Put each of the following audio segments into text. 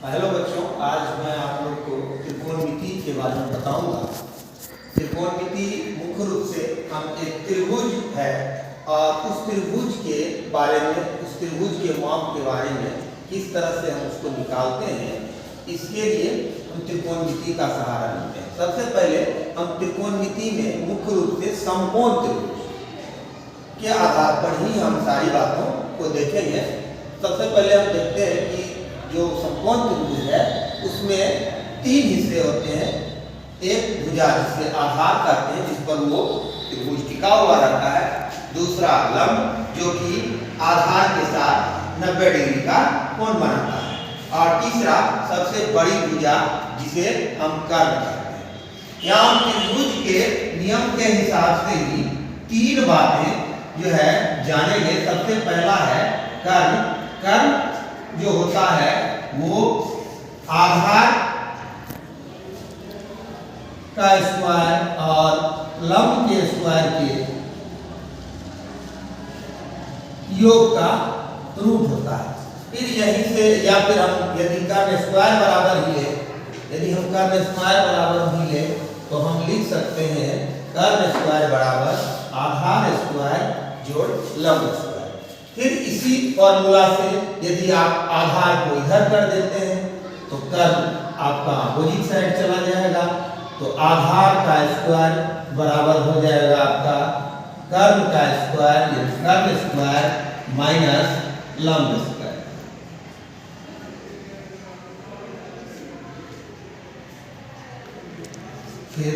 Hello बच्चों, आज मैं आप लोग को त्रिकोणमिति के बारे में बताऊंगा। त्रिकोणमिति मुख्य रूप से हम एक त्रिभुज है और उस त्रिभुज के बारे में, उस त्रिभुज के माप के बारे में किस तरह से हम उसको निकालते हैं, इसके लिए हम त्रिकोणमिति का सहारा लेते हैं। सबसे पहले हम त्रिकोणमिति में मुख्य रूप से समकोण त्रिभुज के आधार पर ही हम सारी बातों को देखेंगे। सबसे पहले हम देखते हैं कि जो समकोण त्रिभुज है उसमें तीन हिस्से होते हैं। एक भुजा जिसे आधार कहते हैं, जिस पर वो त्रिभुज टिका हुआ रहता है। दूसरा लंब, जो कि आधार के साथ 90 डिग्री का कोण बनाता है। और तीसरा सबसे बड़ी भुजा, जिसे हम कर्ण कहते हैं। यहाँ त्रिभुज के नियम के हिसाब से ही तीन बातें जो है जानेंगे। सबसे पहला है कर्ण। कर्ण जो होता है वो आधार का स्क्वायर और लंब के स्क्वायर के योग का रूट होता है। फिर यहीं से, या फिर हम यदि कर्ण स्क्वायर बराबर ही ले, यदि हम कर्ण स्क्वायर बराबर ही ले तो हम लिख सकते हैं कर्ण स्क्वायर बराबर आधार स्क्वायर जोड़ लंब स्क्वायर। फिर इसी फॉर्मूला से यदि आप आधार को इधर कर देते हैं तो कर्ण आपका अपोजिट साइड चला जाएगा। तो आधार का स्क्वायर बराबर हो जाएगा आपका कर्ण का स्क्वायर, कर्ण स्क्वायर माइनस लंब स्क्वायर। फिर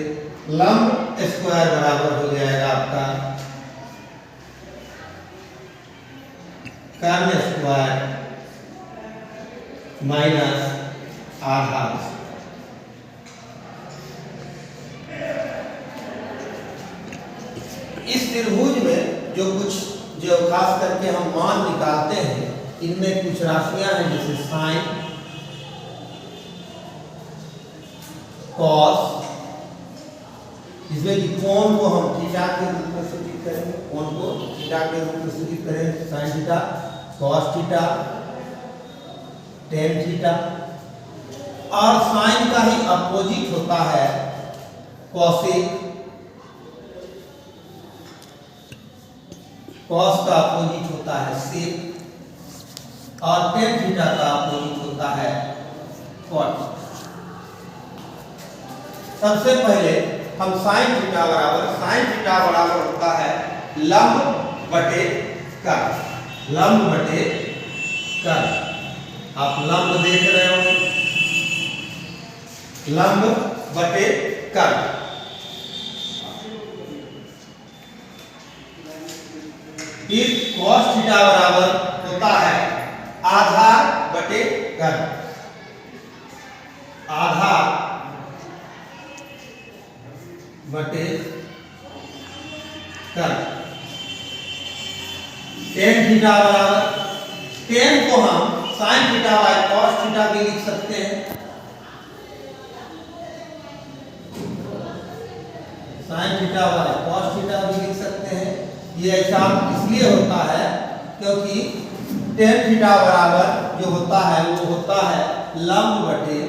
लंब स्क्वायर बराबर हो जाएगा आपका कर्ण स्क्वायर माइनस आधार। इस त्रिभुज में जो खास करके हम मान निकालते हैं, इनमें कुछ राशियां हैं, जैसे साइन, कॉस, जिसमें कि कोण को हम थीटा के रूप में सूचित करेंगे, कोण को थीटा के रूप में सूचित करेंगे, sign theta, cos theta, tan theta. और साइन का ही अपोजिट होता है कॉसेक, कॉस का अपोजिट होता है सेक, और टेन थीटा का अपोजिट होता है कॉट। सबसे पहले हम साइन थीटा बराबर होता है लंब बटे कर्ण। लंब बटे कर्ण, आप लंब देख रहे हो, लंब बटे कर्ण। फिर cos थीटा बराबर होता है आधार बटे कर्ण। आधार बटे कर्ण। टेन थीटा बराबर, टेन को हम sine theta by cos theta भी लिख सकते हैं। Sine theta by cos theta भी लिख सकते हैं। ये ऐसा इसलिए होता है क्योंकि टेन थीटा बराबर जो होता है वो होता है लंब बटे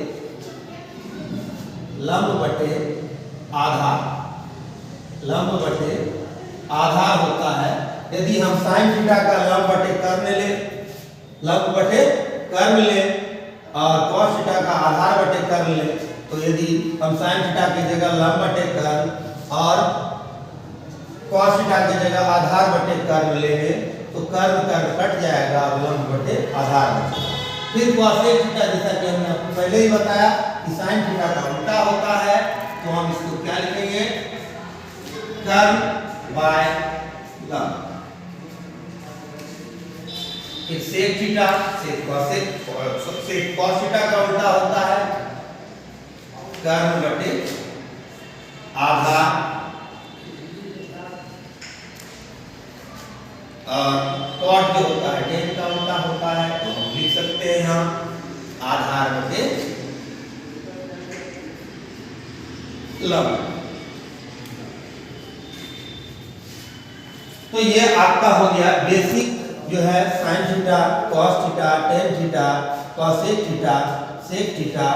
आधार। लंब बटे आधार होता है। यदि हम साइन थीटा का लंब बटे कर्ण ले, लंब बटे कर्ण ले, और कॉस थीटा का आधार बटे कर्ण ले, तो यदि हम साइन थीटा की जगह लंब बटे कर्ण और कॉस थीटा की जगह आधार बटे कर्ण लेंगे तो कर्ण कट जाएगा और लंब बटे आधार बचेगा। फिर कॉसेक थीटा, जैसा कि हमने आपको पहले ही बताया कि साइन थीटा का उल्टा होता है, तो हम इसको क्या लिखेंगे, कर्ण बाय लंब। फिर सेक थीटा, सेक कॉस थीटा का उल्टा होता है कर्ण बटे आधार, और कॉट जो होता है टेन का उल्टा होता है, तो हम लिख सकते हैं यहाँ आधार बटे लंब। तो ये आपका हो गया बेसिक जो है sine theta, cos theta, tan theta, cosec theta, sec theta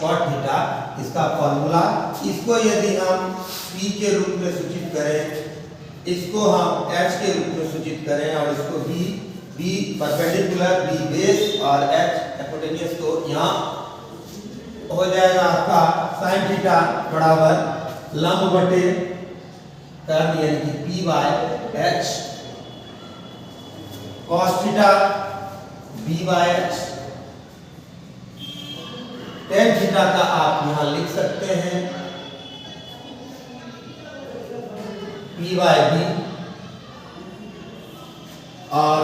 cot theta इसका फॉर्मूला। इसको यदि हम P के रूप में सूचित करें, इसको हम H के रूप में सूचित करें और इसको B परपेंडिकुलर, B बेस और H हाइपोटेन्यूज, तो यहाँ हो जाएगा आपका sin थीटा बराबर लंब बटे कर्ण यानी कि P by H, cos theta B by H, tan theta का आप यहाँ लिख सकते हैं P बाय B और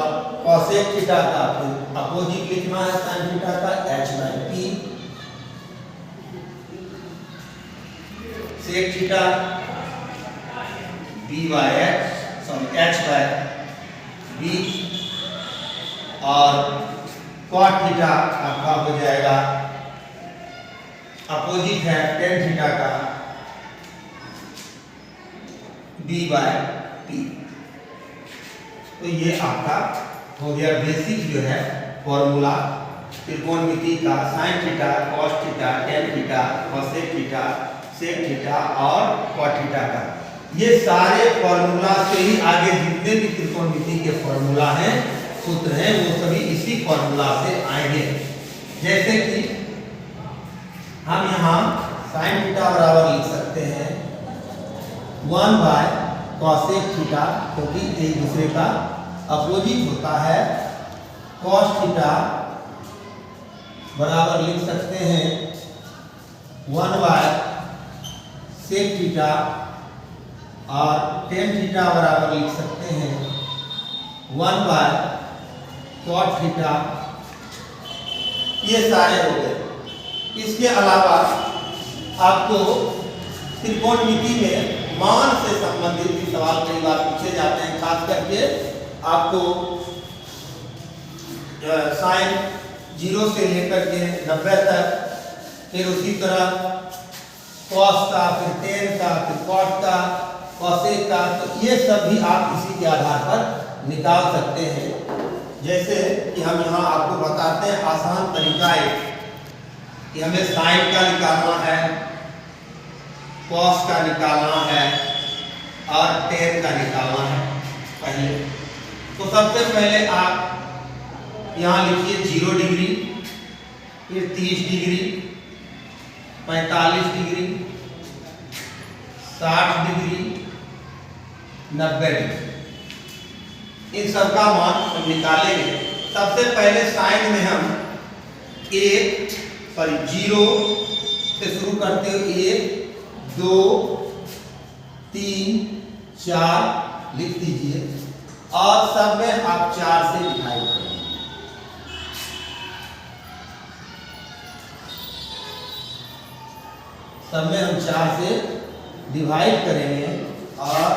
cosec थीटा का फिर अपोजिट लिखना है sin थीटा का H by P, sec theta B by H by B और cot थीटा आपका हो जाएगा अपोजिट है tan थीटा का B बाय P। तो ये आपका हो गया बेसिक जो है फॉर्मूला त्रिकोणमिति का sin theta cos theta tan theta cosec theta sec theta और cot थीटा का। ये सारे फॉर्मूला से ही आगे जितने भी त्रिकोणमिति के फॉर्मूला हैं, सूत्र हैं, वो सभी इसी फॉर्मूला से आएंगे। जैसे कि हम यहाँ sin थीटा बराबर लिख सकते हैं 1 बाय cosec थीटा, क्योंकि एक दूसरे का अपोजिट होता है। cos थीटा बराबर लिख सकते हैं 1 बाय sec थीटा और tan थीटा बराबर लिख सकते हैं 1 बाय cot थीटा। ये सारे हो गए। इसके अलावा आपको त्रिकोणमिति में मान से संबंधित भी सवाल कई बार पूछे जाते हैं, खास करके आपको साइन 0 से लेकर के 90 तक, फिर उसी तरह cos का, फिर tan का, फिर cot का, cosec का, तो ये सब भी आप इसी के आधार पर निकाल सकते हैं। जैसे कि हम यहाँ आपको बताते हैं आसान तरीका एक कि हमें साइन का निकालना है, cos का निकालना है और tan का निकालना है। पहले तो सबसे पहले आप यहाँ लिखिए 0 डिग्री, फिर 30 डिग्री, 45 डिग्री, 60 डिग्री, 90 डिग्री, इन सब का मान हम निकालेंगे। सबसे पहले साइन में हम 0 से शुरू करते हुए 1 2 3 4 लिख दीजिए और सब में आप 4 से डिवाइड करेंगे। सब में हम 4 से डिवाइड करेंगे और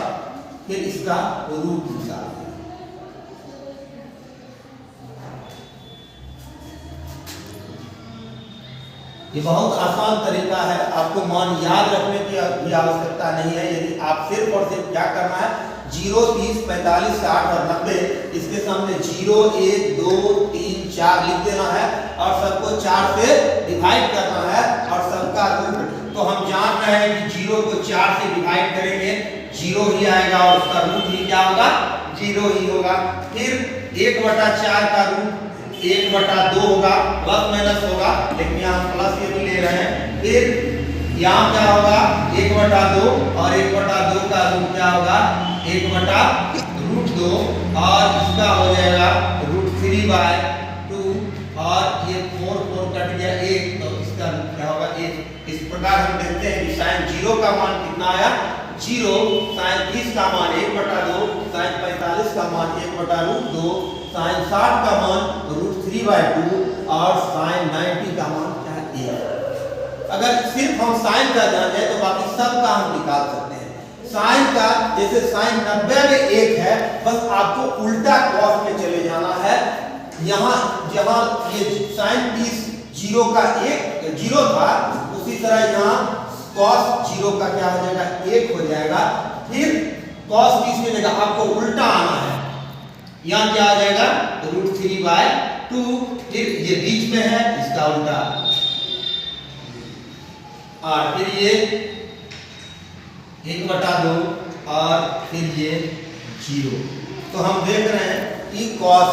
फिर इसका रूट निकालेंगे। ये बहुत आसान तरीका है, आपको मान याद रखने की भी आवश्यकता नहीं है। यदि आप सिर्फ और सिर्फ क्या करना है 0 30 45 60 और 90 इसके सामने 0 1 2 3 4 लिख देना है और सबको 4 से डिवाइड करना है और सबका रूट। तो हम जान रहे हैं कि 0 को 4 से डिवाइड करेंगे 0 ही आएगा और उसका रूट ही क्या होगा 0 ही होगा। फिर 1/4 का रूट 1/2 होगा, प्लस माइनस होगा, लेकिन यहाँ प्लस ये भी ले रहे हैं। फिर यहाँ क्या होगा 1/2 और 1/2 का रूट क्या होगा 1/√2 और इसका हो जाएगा √3/2 और ये 4 कट गया 1, तो इसका रूट क्या होगा 1। इस प्रकार हम देखते हैं कि साइन 0 का मान कितना आया 0, साइन 30 का मान 1/2, साइन 45 का मान 1/√2, साइन 60 का मान √3/2 और साइन 90 का मान क्या है 1। अगर सिर्फ हम साइन का जाने तो बाकी सब का हम निकाल सकते हैं। साइन का जैसे साइन 90 में 1 है, बस आपको उल्टा कॉस में चले जाना है। यहाँ जहाँ ये साइन 30 0 का 0 था, उसी तरह यहाँ कॉस 0 का क्या हो जाएगा 1 हो जाएगा। फिर कॉस 30 में जगह आपको उल्टा आना है, यहाँ क्या आ जाएगा √3/2। फिर ये बीच में है इसका उल्टा और फिर ये 1/2 और फिर ये 0। तो हम देख रहे हैं कि कॉस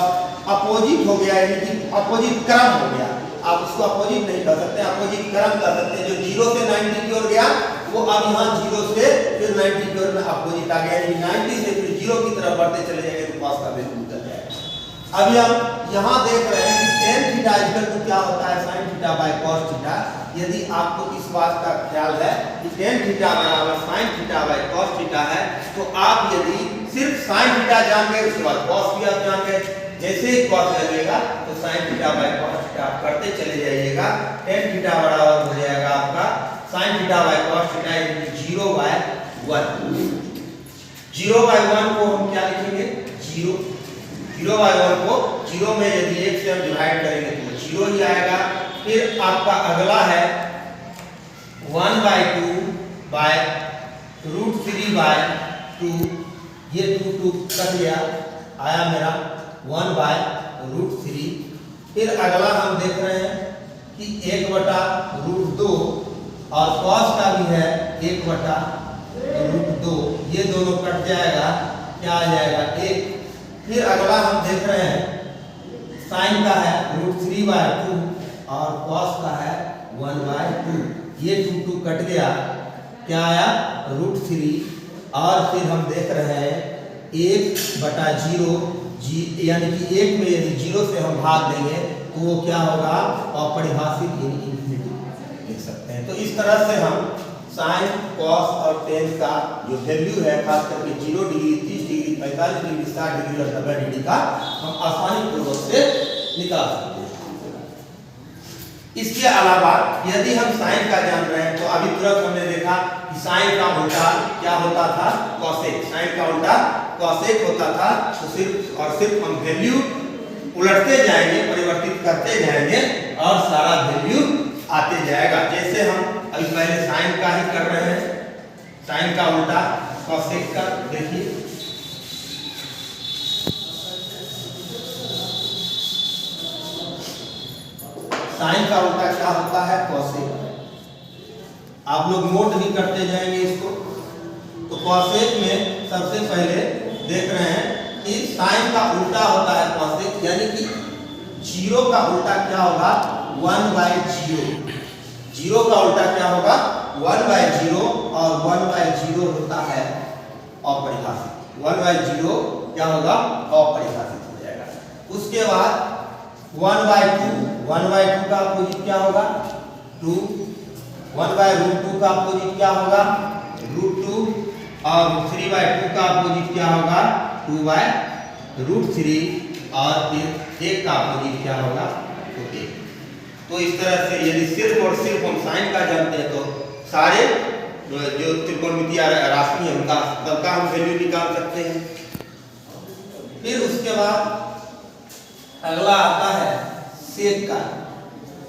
अपोजिट हो गया, यानी कि अपोजिट क्रम हो गया। आप उसको अपोजिट नहीं कर सकते, अपोजिट क्रम कर सकते हैं। जो 0 से 90 की ओर गया वो अब यहाँ 0 से फिर 90 की ओर में अपोजिट आ गया, यानी 90 से फिर 0 की तरफ बढ़ते चले जाएंगे तो कॉस का वैल्यू निकल जाएगा। अभी हम यहाँ देख रहे हैं कि tan थीटा इक्वल टू क्या होता है sin theta by cos theta. यदि आपको इस बात का ख्याल है कि tan थीटा बराबर sin theta by cos theta है, तो आप यदि सिर्फ sin थीटा जान गए उसके बाद cos भी आप जान गए, जैसे ही cos लगेगा तो sin theta by cos theta आप करते चले जाइएगा। tan थीटा बराबर हो जाएगा आपका sin theta by cos theta यानी 0/1। 0/1 को हम क्या लिखेंगे? 0। 0/1 को 0 में यदि 1 से हम डिवाइड करेंगे तो 0 ही आएगा। फिर आपका अगला है 1/2/√3/2। ये 2 कट गया, आया मेरा 1/√3। फिर अगला हम देख रहे हैं कि 1/√2 और cos का भी है 1/√2। ये दोनों कट जाएगा, क्या आ जाएगा? 1। फिर अगला हम देख रहे हैं sin का है √3/2 और cos का है 1/2। ये 2 कट गया, क्या आया? √3। और फिर हम देख रहे हैं 1/0, यानी कि 1 में यदि 0 से हम भाग देंगे तो वो क्या होगा? अपरिभाषित यानी इन्फिनिटी लिख सकते हैं। तो इस तरह से हम sin, cos और tan का जो वैल्यू है खास करके 0 डिग्री, 30 डिग्री, 45 डिग्री, 60 डिग्री और 90 डिग्री का हम आसानी पूर्वक से निकाल सकते हैं। इसके अलावा यदि हम sin का जान रहे हैं तो अभी तुरंत हमने देखा कि sin का उल्टा क्या होता था? cosec। sin का उल्टा cosec होता था। तो सिर्फ और सिर्फ हम वैल्यू उलटते जाएंगे, परिवर्तित करते जाएंगे और सारा वैल्यू आते जाएगा। जैसे हम अभी पहले sin का ही कर रहे हैं, sin का उल्टा cosec का देखिए। sin का उल्टा क्या होता है? cosec। आप लोग नोट भी करते जाएंगे इसको। तो cosec में सबसे पहले देख रहे हैं कि sin का उल्टा होता है cosec, यानी कि 0 का उल्टा क्या होगा? 1/0। 0 का उल्टा क्या होगा? 1/0 और 1/0 होता है अपरिभाषित। 1/0 क्या होगा? अपरिभाषित हो जाएगा। उसके बाद 1/2 का अपोजिट क्या होगा? 2। 1/√2 का अपोजिट क्या होगा? √2 और 3/2 का अपोजिट क्या होगा? 2/√3 और फिर 1 का अपोजिट क्या होगा? 1। तो इस तरह से यदि सिर्फ और सिर्फ हम sin का जानते हैं तो सारे जो त्रिकोणमितीय राशि है उनका सबका हम वैल्यू निकाल सकते हैं। फिर उसके बाद अगला आता है sec का।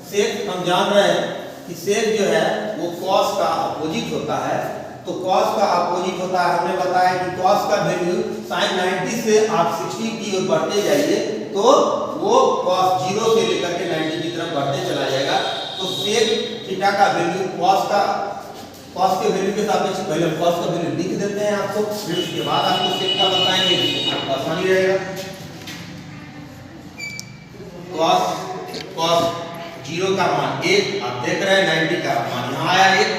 sec हम जान रहे हैं कि sec जो है वो cos का अपोजिट होता है। तो cos का अपोजिट होता है, हमने बताया कि cos का वैल्यू sin 90 से आप 60 की ओर बढ़ते जाइए तो वो cos 0 से लेकर के 90 की तरफ बढ़ते चला जाएगा। तो sec थीटा का वैल्यू cos के वैल्यू के सापेक्ष पहले हम cos का वैल्यू लिख देते हैं आपको, फिर उसके बाद आपको sec का बताएंगे, आपको आसानी रहेगा। cos 0 का मान 1, आप देख रहे हैं 90 का मान यहाँ आया 1,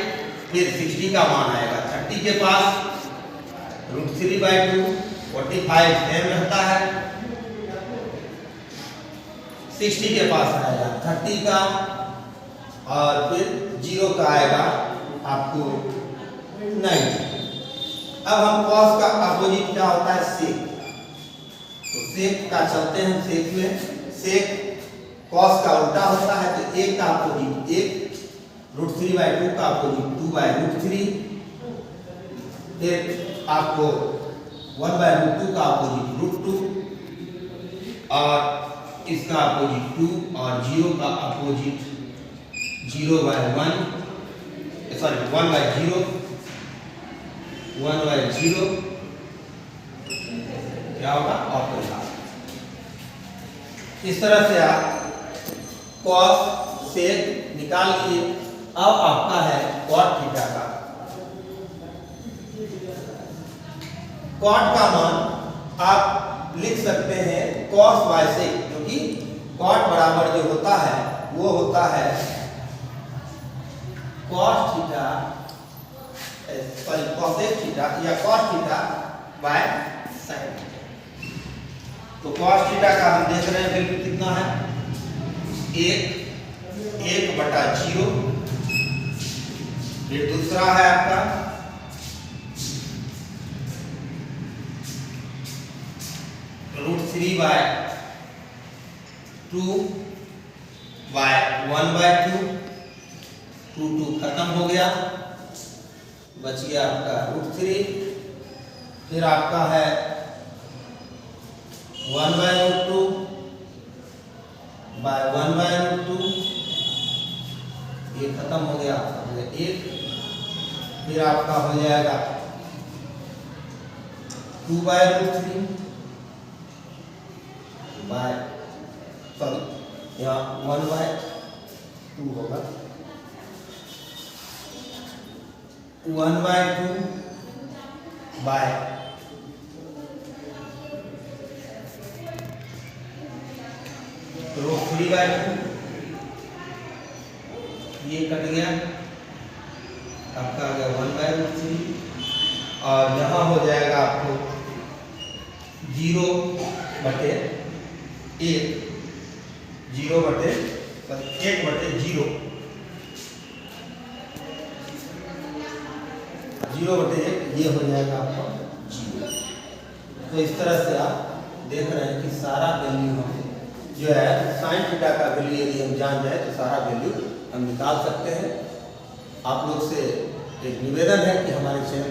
फिर 60 का मान आएगा 30 के पास √3/2, 45 सेम रहता है। 60 के पास आएगा 30 का और फिर 0 का आएगा आपको 90। अब हम cos का अपोजिट क्या होता है? sec। तो sec का चलते हैं, sec में sec cos का उल्टा होता है तो 1 का अपोजिट 1, √3/2 का अपोजिट 2/√3, फिर आपको 1/√2 का अपोजिट √2 और इसका अपोजिट 2 और 0 का अपोजिट 1/0 क्या होगा? अपरिभाषित। इस तरह से आप cos sec निकाल लिए। अब आपका है cot थीटा का। cot का मान आप लिख सकते हैं cos y से, क्योंकि cot बराबर जो होता है वो होता है cos थीटा cosec थीटा या cos theta by sin theta. तो cos थीटा का हम देख रहे हैं वैल्यू कितना है, 1/0। फिर दूसरा है आपका √3/2 बाय 1/2। 2 खत्म हो गया, बच गया आपका √3। फिर आपका है 1/√2 बाय 1/√2, ये खत्म हो गया आपका 1। फिर आपका हो जाएगा 2/√3 बाय सॉरी यहाँ 1/2 होगा, 1/2 बाय √3/2, ये कट गया, आपका आ गया 1/√3। और यहाँ हो जाएगा आपको 0/1, 0/1, ये हो जाएगा आपका 0। तो इस तरह से आप देख रहे हैं कि सारा वैल्यू हम जो है साइन थीटा का वैल्यू यदि हम जान जाए तो सारा वैल्यू हम निकाल सकते हैं। आप लोग से एक निवेदन है कि हमारे चैनल